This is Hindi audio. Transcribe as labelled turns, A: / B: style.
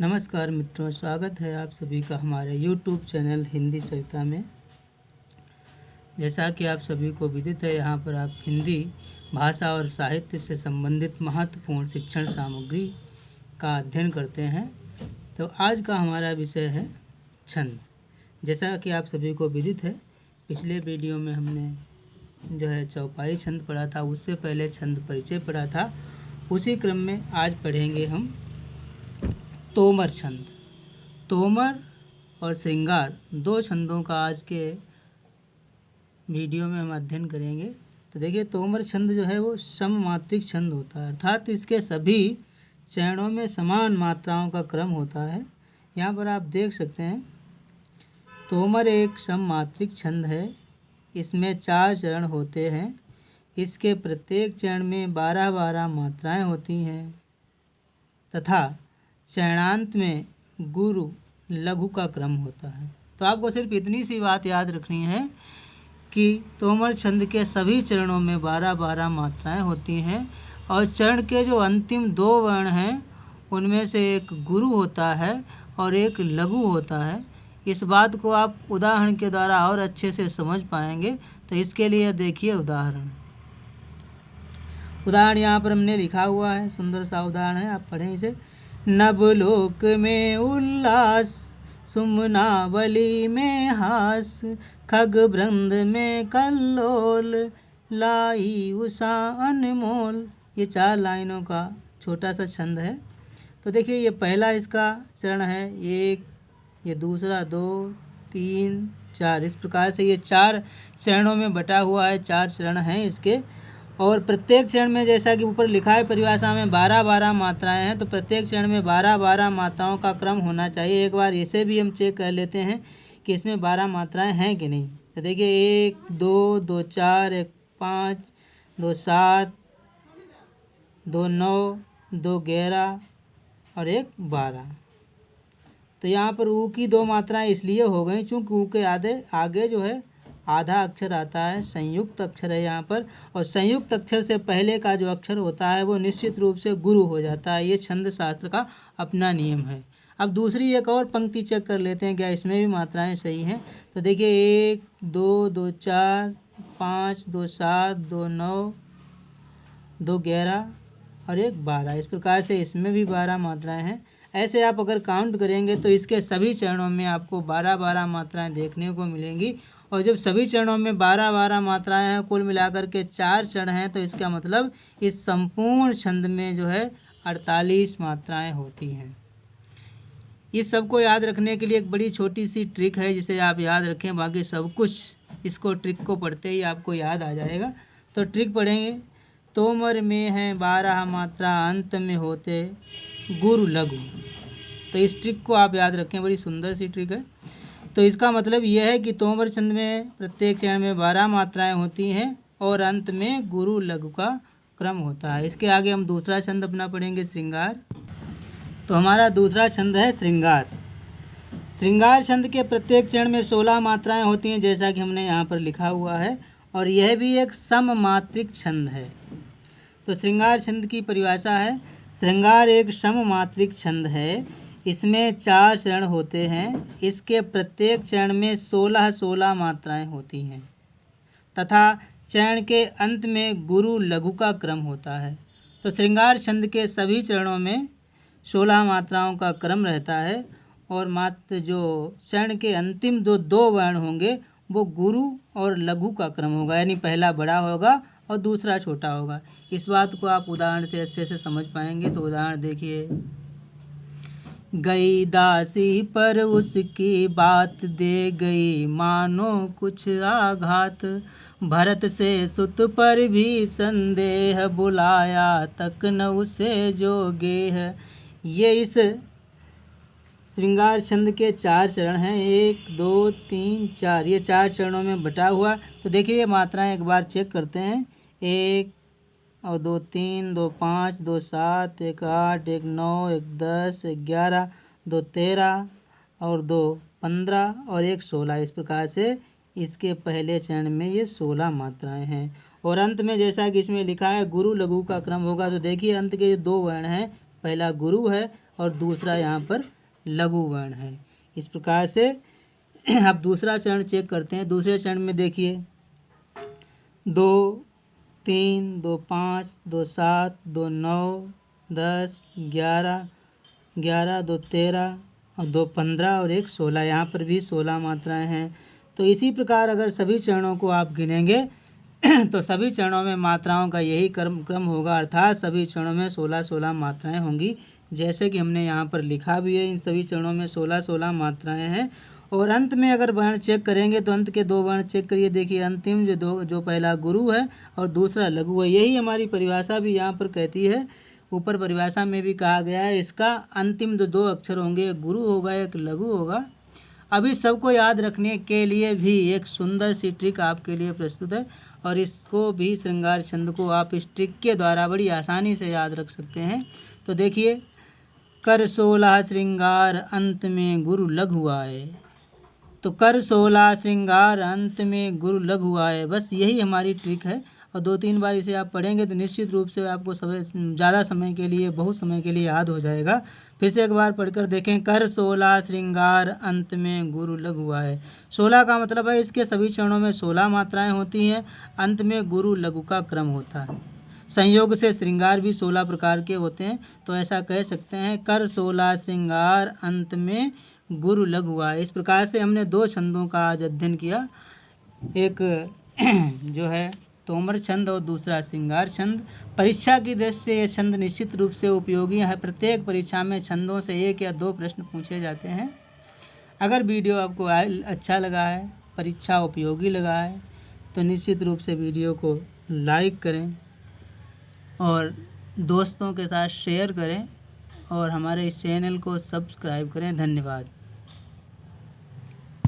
A: नमस्कार मित्रों, स्वागत है आप सभी का हमारे YouTube चैनल हिंदी सरिता में। जैसा कि आप सभी को विदित है, यहाँ पर आप हिंदी भाषा और साहित्य से संबंधित महत्वपूर्ण शिक्षण सामग्री का अध्ययन करते हैं। तो आज का हमारा विषय है छंद। जैसा कि आप सभी को विदित है, पिछले वीडियो में हमने जो है चौपाई छंद पढ़ा था, उससे पहले छंद परिचय पढ़ा था। उसी क्रम में आज पढ़ेंगे हम तोमर छंद। तोमर और श्रृंगार दो छंदों का आज के वीडियो में हम अध्ययन करेंगे। तो देखिए, तोमर छंद जो है वो सममात्रिक छंद होता है, अर्थात इसके सभी चरणों में समान मात्राओं का क्रम होता है। यहाँ पर आप देख सकते हैं, तोमर एक सममात्रिक छंद है। इसमें 4 चरण होते हैं। इसके प्रत्येक चरण में 12-12 मात्राएं होती हैं तथा चरणांत में गुरु लघु का क्रम होता है। तो आपको सिर्फ इतनी सी बात याद रखनी है कि तोमर छंद के सभी चरणों में 12-12 मात्राएं होती हैं और चरण के जो अंतिम 2 वर्ण हैं उनमें से एक गुरु होता है और एक लघु होता है। इस बात को आप उदाहरण के द्वारा और अच्छे से समझ पाएंगे। तो इसके लिए देखिए उदाहरण यहाँ पर हमने लिखा हुआ है, सुंदर सा उदाहरण है, आप पढ़ें इसे। नवलोक में उल्लास, सुमनावली में हास, खग वृंद में कल्लोल, लाई उषा अनमोल। ये 4 लाइनों का छोटा सा छंद है। तो देखिए, ये पहला इसका चरण है 1, ये दूसरा 2, 3, 4। इस प्रकार से ये 4 चरणों में बटा हुआ है। 4 चरण हैं इसके, और प्रत्येक चरण में जैसा कि ऊपर लिखा है परिभाषा में 12-12 मात्राएं हैं। तो प्रत्येक चरण में 12-12 मात्राओं का क्रम होना चाहिए। एक बार इसे भी हम चेक कर लेते हैं कि इसमें 12 मात्राएं हैं कि नहीं। तो देखिए, 1, 2, 2, 4, 1, 5, 2, 7, 2, 9, 2, 11 और 1, 12। तो यहाँ पर ऊ की 2 मात्राएं इसलिए हो गई चूँकि ऊ के आगे जो है आधा अक्षर आता है, संयुक्त अक्षर है यहाँ पर, और संयुक्त अक्षर से पहले का जो अक्षर होता है वो निश्चित रूप से गुरु हो जाता है। ये छंद शास्त्र का अपना नियम है। अब दूसरी एक और पंक्ति चेक कर लेते हैं क्या इसमें भी मात्राएं सही हैं। तो देखिए, 1, 2, 2, 4, 5, 2, 7, 2, 9, 2, 11 और 1, 12। इस प्रकार से इसमें भी 12 मात्राएँ हैं। ऐसे आप अगर काउंट करेंगे तो इसके सभी चरणों में आपको 12-12 मात्राएं देखने को मिलेंगी। और जब सभी चरणों में 12-12 मात्राएं हैं, कुल मिलाकर के 4 चरण हैं, तो इसका मतलब इस संपूर्ण छंद में जो है 48 मात्राएं होती हैं। इस सब को याद रखने के लिए एक बड़ी छोटी सी ट्रिक है, जिसे आप याद रखें, बाकी सब कुछ इसको ट्रिक को पढ़ते ही आपको याद आ जाएगा। तो ट्रिक पढ़ेंगे। तोमर में है 12 मात्रा, अंत में होते गुरु लघु। तो इस ट्रिक को आप याद रखें, बड़ी सुंदर सी ट्रिक है। तो इसका मतलब यह है कि तोमर छंद में प्रत्येक चरण में 12 मात्राएं होती हैं और अंत में गुरु लघु का क्रम होता है। इसके आगे हम दूसरा छंद अपना पढ़ेंगे, श्रृंगार। तो हमारा दूसरा छंद है श्रृंगार। श्रृंगार छंद के प्रत्येक चरण में 16 मात्राएं होती हैं, जैसा कि हमने यहाँ पर लिखा हुआ है, और यह भी एक सममात्रिक छंद है। तो श्रृंगार छंद की परिभाषा है, श्रृंगार एक सममात्रिक छंद है। इसमें 4 चरण होते हैं। इसके प्रत्येक चरण में 16-16 मात्राएं होती हैं तथा चरण के अंत में गुरु लघु का क्रम होता है। तो श्रृंगार छंद के सभी चरणों में 16 मात्राओं का क्रम रहता है और मात्र जो चरण के अंतिम जो 2 वर्ण होंगे वो गुरु और लघु का क्रम होगा, यानी पहला बड़ा होगा और दूसरा छोटा होगा। इस बात को आप उदाहरण से अच्छे से समझ पाएंगे। तो उदाहरण देखिए। गई दासी पर उसकी बात, दे गई मानो कुछ आघात, भरत से सुत पर भी संदेह, बुलाया तक न उसे जो गेह। ये इस श्रृंगार छंद के 4 चरण हैं, 1, 2, 3, 4। ये 4 चरणों में बटा हुआ। तो देखिए, ये मात्राएं एक बार चेक करते हैं। 1 और 2, 3, 2, 5, 2, 7, 1, 8, 1, 9, 1, 10, 1, 11, 2, 13 और 2, 15 और 1, 16। इस प्रकार से इसके पहले चरण में ये 16 मात्राएं हैं। और अंत में जैसा कि इसमें लिखा है गुरु लघु का क्रम होगा। तो देखिए, अंत के 2 वर्ण हैं, पहला गुरु है और दूसरा यहाँ पर लघु वर्ण है। इस प्रकार से अब दूसरा चरण चेक करते हैं। दूसरे चरण में देखिए 2 3 2 5 2 7 2 9 10 11 11 2 13 और 2 15 और 1 16, यहाँ पर भी 16 मात्राएं हैं। तो इसी प्रकार अगर सभी चरणों को आप गिनेंगे तो सभी चरणों में मात्राओं का यही क्रम होगा, अर्थात सभी चरणों में 16-16 मात्राएं होंगी, जैसे कि हमने यहाँ पर लिखा भी है। इन सभी चरणों में 16-16 मात्राएं हैं। और अंत में अगर वर्ण चेक करेंगे तो अंत के 2 वर्ण चेक करिए। देखिए अंतिम जो पहला गुरु है और दूसरा लघु है, यही हमारी परिभाषा भी यहाँ पर कहती है। ऊपर परिभाषा में भी कहा गया है इसका अंतिम जो 2 अक्षर होंगे, एक गुरु होगा एक लघु होगा। अभी सबको याद रखने के लिए भी एक सुंदर सी ट्रिक आपके लिए प्रस्तुत है, और इसको भी श्रृंगार छंद को आप इस ट्रिक के द्वारा बड़ी आसानी से याद रख सकते हैं। तो देखिए, कर 16 श्रृंगार अंत में गुरु लघु आए। तो कर 16 श्रृंगार अंत में गुरु लघु आए, बस यही हमारी ट्रिक है। और 2-3 बार इसे आप पढ़ेंगे तो निश्चित रूप से आपको ज़्यादा समय के लिए, बहुत समय के लिए याद हो जाएगा। फिर से एक बार पढ़कर देखें। कर 16 श्रृंगार अंत में गुरु लघु आए। 16 का मतलब है इसके सभी चरणों में 16 मात्राएं होती हैं, अंत में गुरु लघु का क्रम होता है। संयोग से श्रृंगार भी 16 प्रकार के होते हैं, तो ऐसा कह सकते हैं कर 16 श्रृंगार अंत में गुरु लघु आए। इस प्रकार से हमने 2 छंदों का आज अध्ययन किया, एक जो है तोमर छंद और दूसरा श्रृंगार छंद। परीक्षा की दृष्टि से ये छंद निश्चित रूप से उपयोगी है। प्रत्येक परीक्षा में छंदों से 1 या 2 प्रश्न पूछे जाते हैं। अगर वीडियो आपको अच्छा लगा है, परीक्षा उपयोगी लगा है, तो निश्चित रूप से वीडियो को लाइक करें और दोस्तों के साथ शेयर करें और हमारे इस चैनल को सब्सक्राइब करें। धन्यवाद।